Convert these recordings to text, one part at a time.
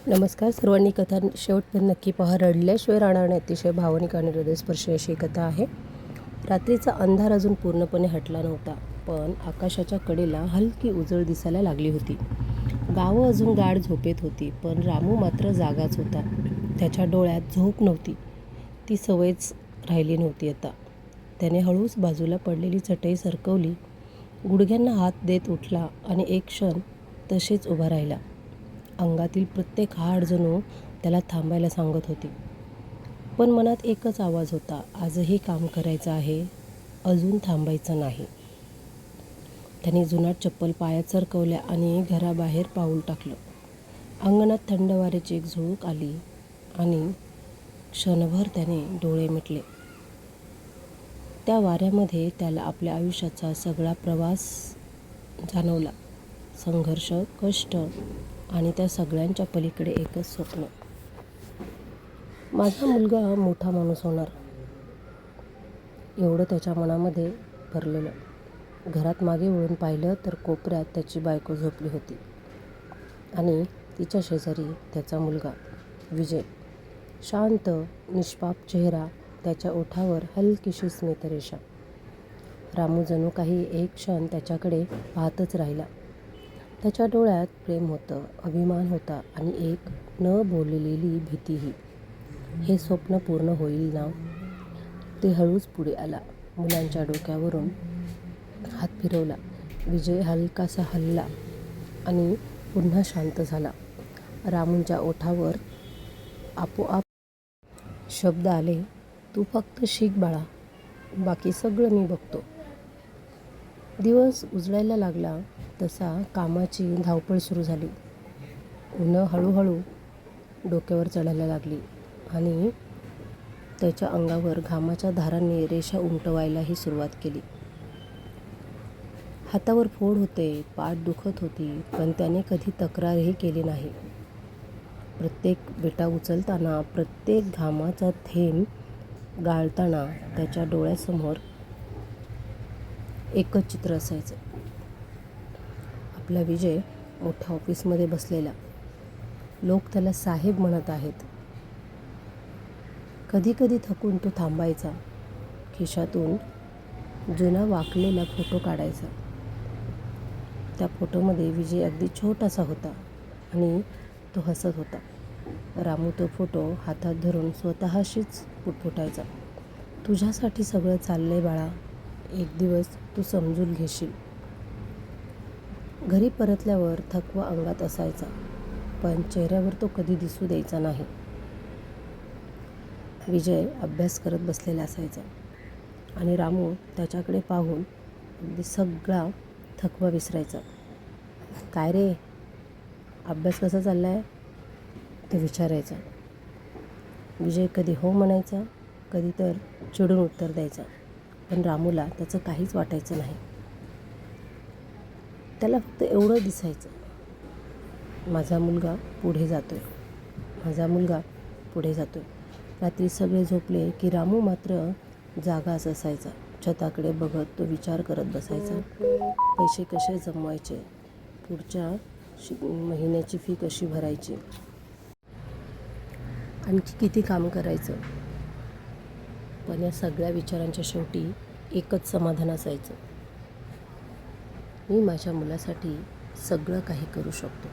नमस्कार सर्वांनी. कथा शेवटपर्यंत नक्की पहा. रडल्याशिवाय राहणार नाही. अतिशय भावनिक आणि हृदयस्पर्शी अशी कथा आहे. रात्रीचा अंधार अजून पूर्णपणे हटला नव्हता, पण आकाशाच्या कडेला हलकी उजळ दिसायला लागली होती. गावं अजून गाढ झोपेत होती, पण रामू मात्र जागाच होता. त्याच्या डोळ्यात झोप नव्हती. ती सवयच राहिली नव्हती आता. त्याने हळूच बाजूला पडलेली चटई सरकवली, गुडघ्यांना हात देत उठला आणि एक क्षण तसेच उभा राहिला. अंगातील प्रत्येक हाड जणू त्याला थांबायला सांगत होती. पण मनात एकच आवाज होता, आजही काम करायचं आहे, अजून थांबायचं नाही. त्याने जुनाट चप्पल पायात सरकवल्या आणि घराबाहेर पाऊल टाकलं. अंगणात थंड वाऱ्याची एक झुळूक आली आणि क्षणभर त्याने डोळे मिटले. त्या वाऱ्यामध्ये त्याला आपल्या आयुष्याचा सगळा प्रवास जाणवला. संघर्ष, कष्ट आणि त्या सगळ्यांच्या पलीकडे एकच स्वप्न. माझा मुलगा मोठा माणूस होणार, एवढं त्याच्या मनामध्ये भरलेलं. घरात मागे वळून पाहिलं तर कोपऱ्यात त्याची बायको झोपली होती आणि तिच्या शेजारी त्याचा मुलगा विजय. शांत, निष्पाप चेहरा, त्याच्या ओठावर हलकीशी स्मितरेषा. रामू जणू काही एक क्षण त्याच्याकडे पाहतच राहिला. त्याच्या डोळ्यात प्रेम होतं, अभिमान होता आणि एक न बोललेली भीतीही. हे स्वप्न पूर्ण होईल ना? ते हळूच पुढे आला. मुलांच्या डोक्यावरून हात फिरवला. विजय हलकासा हलला आणि पुन्हा शांत झाला. रामूंच्या ओठावर आपोआप शब्द आले, तू फक्त शिक बाळा, बाकी सगळं मी बघतो. दिवस उजळायला लागला तसा कामाची धावपळ सुरू झाली. उन्हं हळूहळू डोक्यावर चढायला लागली आणि त्याच्या अंगावर घामाच्या धारांनी रेषा उमटवायलाही सुरुवात केली. हातावर फोड होते, पाठ दुखत होती, पण त्याने कधी तक्रारही केली नाही. प्रत्येक विटा उचलताना, प्रत्येक घामाचा थेंब गाळताना त्याच्या डोळ्यासमोर एकच चित्र असायचं. आपला विजय मोठ्या ऑफिसमध्ये बसलेला. लोक त्याला साहेब म्हणत आहेत. कधी कधी थकून तो थांबायचा. खिशातून जुना वाकलेला फोटो काढायचा. त्या फोटोमध्ये विजय अगदी छोटासा होता आणि तो हसत होता. रामू तो फोटो हातात धरून स्वतःशीच पुटपुटायचा, तुझ्यासाठी सगळं चाललंय बाळा, एक दिवस तू समजून घेशील. घरी परतल्यावर थकवा अंगात असायचा, पण चेहऱ्यावर तो कधी दिसू द्यायचा नाही. विजय अभ्यास करत बसलेला असायचा आणि रामू त्याच्याकडे पाहून अगदी सगळा थकवा विसरायचा. काय रे, अभ्यास कसा चाललाय? तो विचारायचा. विजय कधी हो म्हणायचा, कधी तर चिडून उत्तर द्यायचा, पण रामूला त्याचं काहीच वाटायचं नाही. त्याला फक्त एवढं दिसायचं, माझा मुलगा पुढे जातोय, माझा मुलगा पुढे जातोय. रात्री सगळे झोपले की रामू मात्र जागाच असायचा. छताकडे बघत तो विचार करत बसायचा. पैसे कसे जमवायचे, पुढच्या महिन्याची फी कशी भरायची, आणखी किती काम करायचं. पण या सगळ्या विचारांच्या शेवटी एकच समाधान असायचं, मी माझ्या मुलासाठी सगळं काही करू शकतो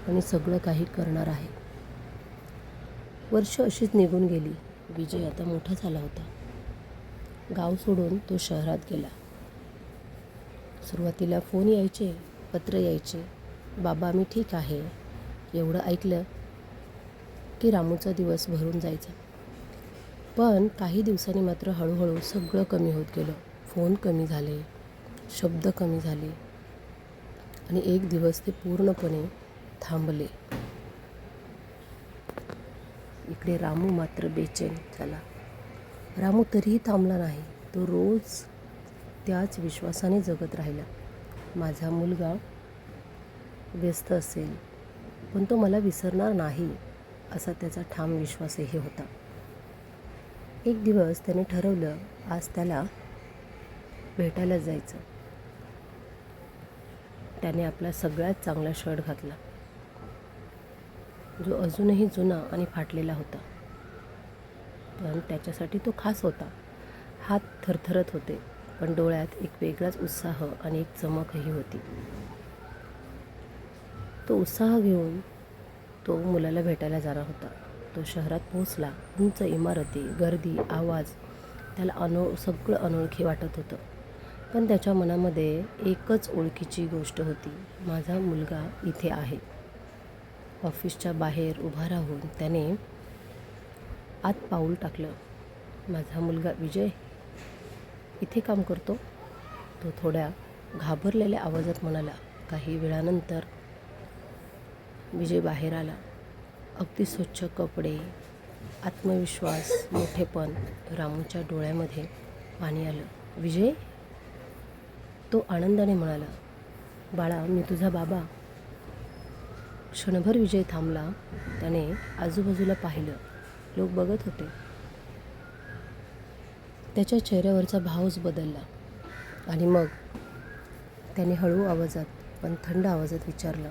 आणि सगळं काही करणार आहे. वर्ष अशीच निघून गेली. विजय आता मोठा झाला होता. गाव सोडून तो शहरात गेला. सुरुवातीला फोन यायचे, पत्र यायचे, बाबा मी ठीक आहे, एवढं ऐकलं की रामूचा दिवस भरून जायचा. पण काही दिवसांनी मात्र हळूहळू सगळं कमी होत गेलं. फोन कमी झाले, शब्द कमी झाले आणि एक दिवस ते पूर्णपणे थांबले. इकडे रामू मात्र बेचैन झाला. रामू तरीही थांबला नाही. तो रोज त्याच विश्वासाने जगत राहिला. माझा मुलगा व्यस्त असेल, पण तो मला विसरणार नाही, असा त्याचा ठाम विश्वासही होता. एक दिवस त्याने ठरवलं, आज त्याला भेटायला जायचं. त्याने आपला सगळ्यात चांगला शर्ट घातला. जो अजूनही जुना आणि फाटलेला होता. पण त्याच्यासाठी तो खास होता. हात थरथरत होते, पण डोळ्यात एक वेगळाच उत्साह आणि एक चमकही होती. तो उत्साह घेऊन तो मुलाला भेटायला जाणार होता. तो शहरात पोहोचला. उंच इमारती, गर्दी, आवाज त्याला सगळं अनोळखी वाटत होतं. पण त्याच्या मनामध्ये एकच ओळखीची गोष्ट होती, माझा मुलगा इथे आहे. ऑफिसच्या बाहेर उभा राहून त्याने आत पाऊल टाकलं. माझा मुलगा विजय इथे काम करतो? तो थोड्या घाबरलेल्या आवाजात म्हणाला. काही वेळानंतर विजय बाहेर आला. अगदी स्वच्छ कपडे, आत्मविश्वास, मोठेपण. रामूच्या डोळ्यामध्ये पाणी आलं. विजय? तो आनंदाने म्हणाला. बाळा, मी तुझा बाबा. क्षणभर विजय थांबला. त्याने आजूबाजूला पाहिलं. लोक बघत होते. त्याच्या चेहऱ्यावरचा भावच बदलला. आणि मग त्याने हळू आवाजात पण थंड आवाजात विचारलं,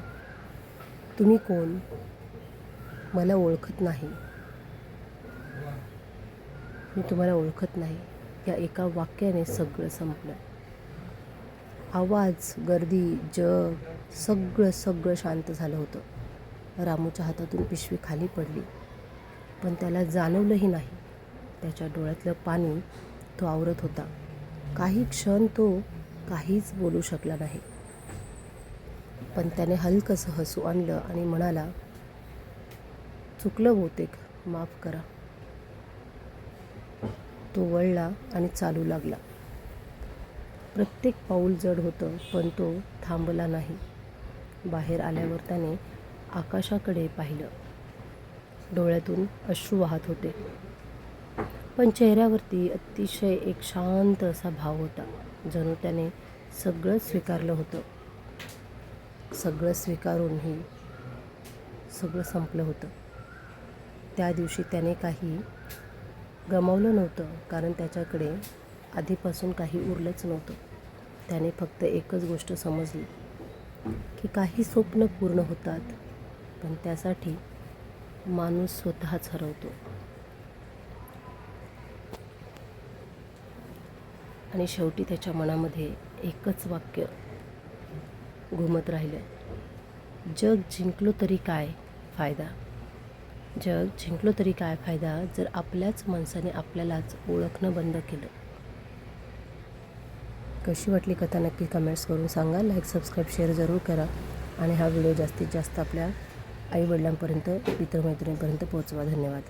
तुम्ही कोण? मला ओळखत नाही. मी तुम्हाला ओळखत नाही. या एका वाक्याने सगळं संपलं. आवाज, गर्दी, जग सगळं शांत झालं होतं. रामूच्या हातातून पिशवी खाली पडली, पण त्याला जाणवलंही नाही. त्याच्या डोळ्यातलं पाणी तो आवरत होता. काही क्षण तो काहीच बोलू शकला नाही. पण त्याने हलकंसं हसू आणलं आणि म्हणाला, चुकलं बहुतेक, माफ करा. तो वळला आणि चालू लागला. प्रत्येक पाऊल जड होतं, पण तो थांबला नाही. बाहेर आल्यावर त्याने आकाशाकडे पाहिलं. डोळ्यातून अश्रू वाहत होते, पण चेहऱ्यावरती अतिशय एक शांत असा भाव होता. जणू त्याने सगळं स्वीकारलं होतं. सगळं स्वीकारूनही सगळं संपलं होतं. त्या दिवशी त्याने काही गमावलं नव्हतं, कारण त्याच्याकडे आधीपासून काही उरलंच नव्हतं. त्याने फक्त एकच गोष्ट समजली, की काही स्वप्न पूर्ण होतात, पण त्यासाठी माणूस स्वतःच हरवतो. आणि शेवटी त्याच्या मनामध्ये एकच वाक्य घुमत राहिलं, जग जिंकलो तरी काय फायदा? जग जिंकलो तरी काय फायदा जर आपल्याच माणसाने आपल्यालाच ओळखणं बंद केलं. कशी वाटली कथा नक्की कमेंट्स करून सांगा. लाईक, सबस्क्राईब, शेअर जरूर करा. आणि हा व्हिडिओ जास्तीत जास्त आपल्या आईवडिलांपर्यंत, मित्रमैत्रिणींपर्यंत पोहोचवा. धन्यवाद.